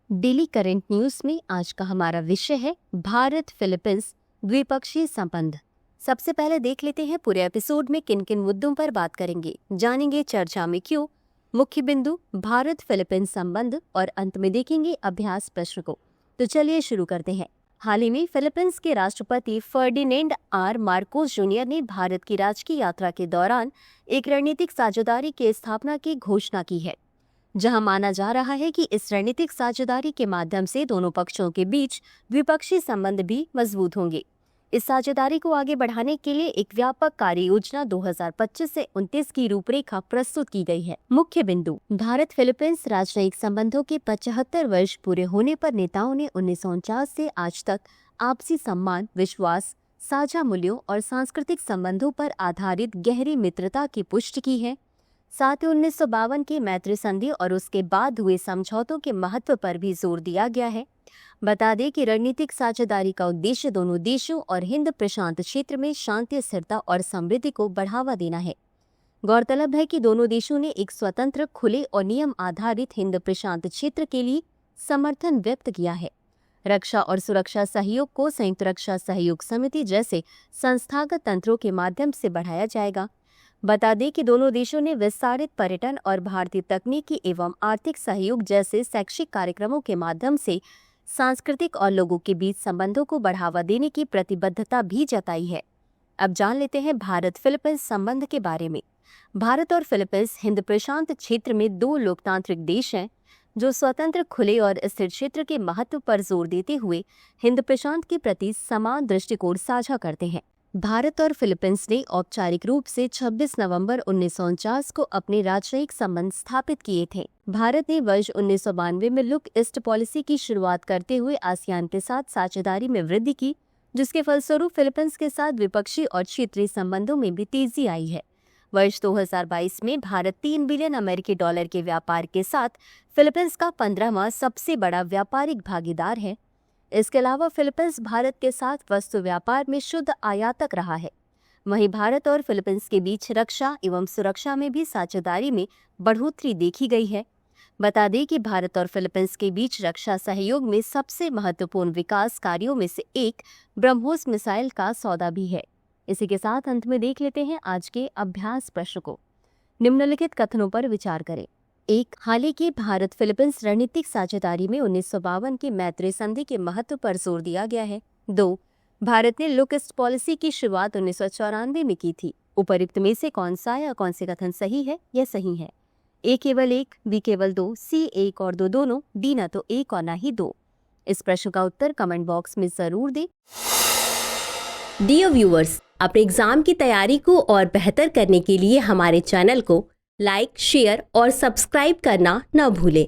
Daily current news में आज का हमारा विषय है भारत फिलीपींस द्विपक्षीय संबंध। सबसे पहले देख लेते हैं पूरे एपिसोड में किन किन मुद्दों पर बात करेंगे, जानेंगे चर्चा में क्यों, मुख्य बिंदु भारत फिलीपींस संबंध और अंत में देखेंगे अभ्यास प्रश्न को। तो चलिए शुरू करते हैं। हाल ही में फिलीपींस के राष्ट्रपति फर्डिनेंड आर मार्कोस जूनियर ने भारत की राजकीय यात्रा के दौरान एक रणनीतिक साझेदारी की स्थापना की घोषणा की है, जहां माना जा रहा है कि इस रणनीतिक साझेदारी के माध्यम से दोनों पक्षों के बीच द्विपक्षीय संबंध भी मजबूत होंगे। इस साझेदारी को आगे बढ़ाने के लिए एक व्यापक कार्य योजना 2025 से 29 की रूपरेखा प्रस्तुत की गई है। मुख्य बिंदु भारत फिलीपींस राजनयिक संबंधों के 75 वर्ष पूरे होने पर नेताओं ने 1949 से आज तक आपसी सम्मान, विश्वास, साझा मूल्यों और सांस्कृतिक संबंधों पर आधारित गहरी मित्रता की पुष्टि की है। साथ ही 1952 की मैत्री संधि और उसके बाद हुए समझौतों के महत्व पर भी जोर दिया गया है। बता दें कि रणनीतिक साझेदारी का उद्देश्य दोनों देशों और हिंद प्रशांत क्षेत्र में शांति, स्थिरता और समृद्धि को बढ़ावा देना है। गौरतलब है कि दोनों देशों ने एक स्वतंत्र, खुले और नियम आधारित हिंद प्रशांत क्षेत्र के लिए समर्थन व्यक्त किया है। रक्षा और सुरक्षा सहयोग को संयुक्त रक्षा सहयोग समिति जैसे संस्थागत तंत्रों के माध्यम से बढ़ाया जाएगा। बता दें कि दोनों देशों ने विस्तारित पर्यटन और भारतीय तकनीकी एवं आर्थिक सहयोग जैसे शैक्षिक कार्यक्रमों के माध्यम से सांस्कृतिक और लोगों के बीच संबंधों को बढ़ावा देने की प्रतिबद्धता भी जताई है। अब जान लेते हैं भारत फिलीपींस संबंध के बारे में। भारत और फिलीपींस हिंद प्रशांत क्षेत्र में दो लोकतांत्रिक देश हैं जो स्वतंत्र, खुले और स्थिर क्षेत्र के महत्व पर जोर देते हुए हिंद प्रशांत के प्रति समान दृष्टिकोण साझा करते हैं। भारत और फिलीपींस ने औपचारिक रूप से 26 नवंबर 1949 को अपने राजनयिक संबंध स्थापित किए थे। भारत ने वर्ष 1992 में लुक ईस्ट पॉलिसी की शुरुआत करते हुए आसियान के साथ साझेदारी में वृद्धि की, जिसके फलस्वरूप फिलीपींस के साथ द्विपक्षीय और क्षेत्रीय संबंधों में भी तेजी आई है। वर्ष 2022 में भारत 3 बिलियन अमेरिकी डॉलर के व्यापार के साथ फिलीपींस का 15वां सबसे बड़ा व्यापारिक भागीदार है। इसके अलावा फिलीपींस भारत के साथ वस्तु व्यापार में शुद्ध आयातक रहा है। वहीं भारत और फिलीपींस के बीच रक्षा एवं सुरक्षा में भी साझेदारी में बढ़ोतरी देखी गई है। बता दें कि भारत और फिलीपींस के बीच रक्षा सहयोग में सबसे महत्वपूर्ण विकास कार्यों में से एक ब्रह्मोस मिसाइल का सौदा भी है। इसी के साथ अंत में देख लेते हैं आज के अभ्यास प्रश्न को। निम्नलिखित कथनों पर विचार करें। 1. हाल ही की भारत फिलीपींस रणनीतिक साझेदारी में 1952 की मैत्री संधि के महत्व पर जोर दिया गया है। 2. भारत ने लुक ईस्ट पॉलिसी की शुरुआत 1994 में की थी। उपयुक्त में से कौन सा या कौन से कथन सही है या सही है? ए केवल 1, बी केवल 2, सी 1 और 2 दोनों, डी न तो 1 और न ही 2। इस प्रश्न का उत्तर कमेंट बॉक्स में जरूर दें। डियर व्यूअर्स, अपने एग्जाम की तैयारी को और बेहतर करने के लिए हमारे चैनल को लाइक, शेयर और सब्सक्राइब करना न भूलें।